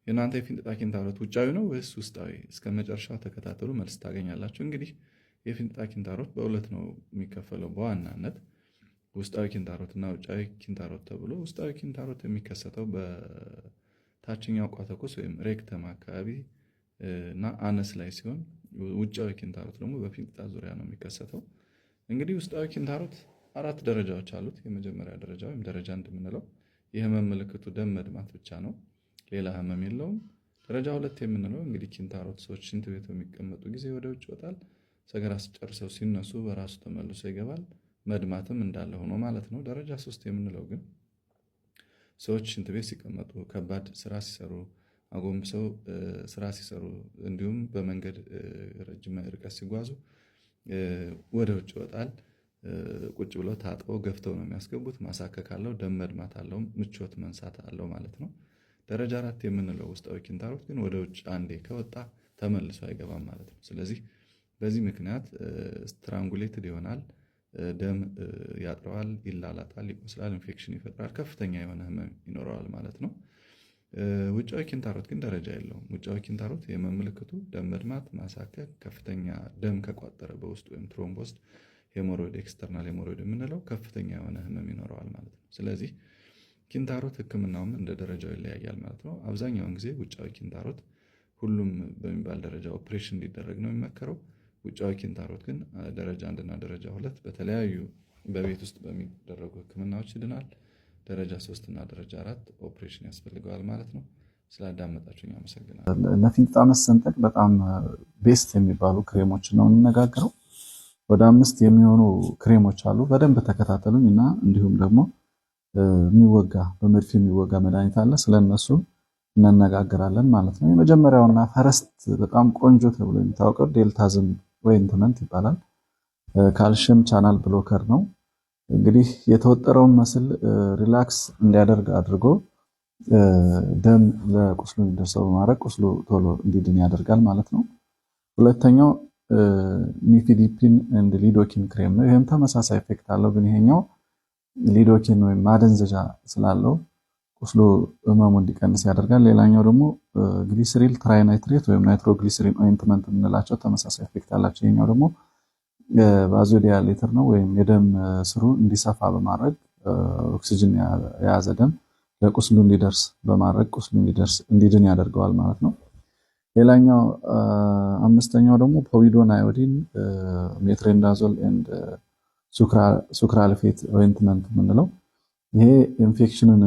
የእናንተ የፊንጢጣ ኪንታሮት ውጫዊ ነው ወይስ ውስጣዊ? እስከ መጨረሻው ተከታተሉ፣ መልስ ታገኛላችሁ። እንግዲህ የፊንጢጣ ኪንታሮት በሁለት ነው የሚከፈለው በዋናነት ውስጣዊ ኪንታሮት እና ውጫዊ ኪንታሮት ተብሎ። ውስጣዊ ኪንታሮት የሚከሰተው በታችኛው ቋተቆስ ወይም ሬክተም አካባቢ እና አነስ ላይ ሲሆን ውጫዊ ኪንታሮት ደግሞ በፊንጢጣ ዙሪያ ነው የሚከሰተው። እንግዲህ ውስጣዊ ኪንታሮት 4 ደረጃዎች አሉት። የመጀመሪያ ደረጃ ወይም ደረጃ እንደምንለው የህመም ምልክቱ ደም መድማት ብቻ ነው፣ ሌላ ህመም የለውም። ደረጃ 2 የምንለው እንግዲህ ኪንታሮት ሰዎች ሽንት ቤት በሚቀመጡ ጊዜ ወደ ውጭ ይወጣል። ሰገራ ሲጨርሰው ሲነሱ በራሱ ተመልሶ ይገባል። መድማትም እንዳለ ሆኖ ማለት ነው። ደረጃ 3 የምንለው ግን ሰዎች ሽንት ቤት ሲቀመጡ፣ ከባድ ስራ ሲሰሩ፣ አጎንብሰው ስራ ሲሰሩ፣ እንዲሁም በመንገድ ረጅም ርቀት ሲጓዙ ወደ ውጭ ይወጣል። ቁጭ ብለው ታጥበው ገፍተው ነው የሚያስገቡት። ማሳከክ አለው፣ ደም መድማት አለው፣ ምቾት መንሳት አለው ማለት ነው። ደረጃ 4 የምንለው ውስጣዊ ኪንታሮት ግን ወደ ውጭ አንዴ ከወጣ ተመልሶ አይገባም ማለት ነው። ስለዚህ በዚህ ምክንያት ስትራንጉሌትድ ይሆናል፣ ደም ያጥረዋል፣ ይላላጣል፣ ይቆስላል፣ ኢንፌክሽን ይፈጥራል፣ ከፍተኛ የሆነ ህመም ይኖረዋል ማለት ነው። ውጫዊ ኪንታሮት ግን ደረጃ የለውም። ውጫዊ ኪንታሮት የህመም ምልክቱ ደም መድማት፣ ማሳከክ፣ ከፍተኛ ደም ከቋጠረ በውስጥ ወይም ትሮምቦስ፣ ሄሞሮይድ፣ ኤክስተርናል ሄሞሮይድ የምንለው ከፍተኛ የሆነ ህመም ይኖረዋል ማለት ነው። ስለዚህ ኪንታሮት ህክምናውም እንደ ደረጃው ይለያያል ማለት ነው። አብዛኛውን ጊዜ ውጫዊ ኪንታሮት ሁሉም በሚባል ደረጃ ኦፕሬሽን እንዲደረግ ነው የሚመከረው። ውጫዊ ኪንታሮት ግን ደረጃ 1 እና ደረጃ 2 በተለያዩ በቤት ውስጥ በሚደረጉ ህክምናዎች ይድናል። ደረጃ 3 እና ደረጃ 4 ኦፕሬሽን ያስፈልገዋል ማለት ነው። ስላዳመጣችሁኝ አመሰግናለሁ። ለፊንጢጣ መሰንጠቅ በጣም ቤስት የሚባሉ ክሬሞች ነው የምንነጋገረው። ወደ 5 የሚሆኑ ክሬሞች አሉ። በደንብ ተከታተሉኝ እና እንዲሁም ደግሞ የሚወጋ በመድፍ የሚወጋ መድኃኒት አለ። ስለነሱ እንነጋገራለን ማለት ነው። የመጀመሪያውና ፈረስት በጣም ቆንጆ ተብሎ የሚታወቀው ዴልታዝም ኦይንትመንት ይባላል። ካልሽየም ቻናል ብሎከር ነው። እንግዲህ የተወጠረውን መስል ሪላክስ እንዲያደርግ አድርጎ ደም ለቁስሉ እንዲደርሰው በማድረግ ቁስሉ ቶሎ እንዲድን ያደርጋል ማለት ነው። ሁለተኛው ኒፊዲፒን ኤንድ ሊዶኪን ክሬም ነው። ይሄም ተመሳሳይ ኢፌክት አለው፣ ግን ይሄኛው ሊዶኪን ወይም ማደንዘዣ ስላለው ቁስሉ ህመሙ እንዲቀንስ ያደርጋል። ሌላኛው ደግሞ ግሊሰሪል ትራይናይትሬት ወይም ናይትሮግሊሰሪን ኦይንትመንት የምንላቸው ተመሳሳይ ኢፌክት አላቸው። ይሄኛው ደግሞ ቫዞዲያሌተር ነው ወይም የደም ስሩ እንዲሰፋ በማድረግ ኦክሲጅን የያዘ ደም ለቁስሉ እንዲደርስ በማድረግ ቁስሉ እንዲድን ያደርገዋል ማለት ነው። ሌላኛው 5ኛው ደግሞ ፖቪዶን አዮዲን ሜትሮንዳዞል ኤንድ ሱክራልፌት ኦይንትመንት የምንለው ይሄ ኢንፌክሽንን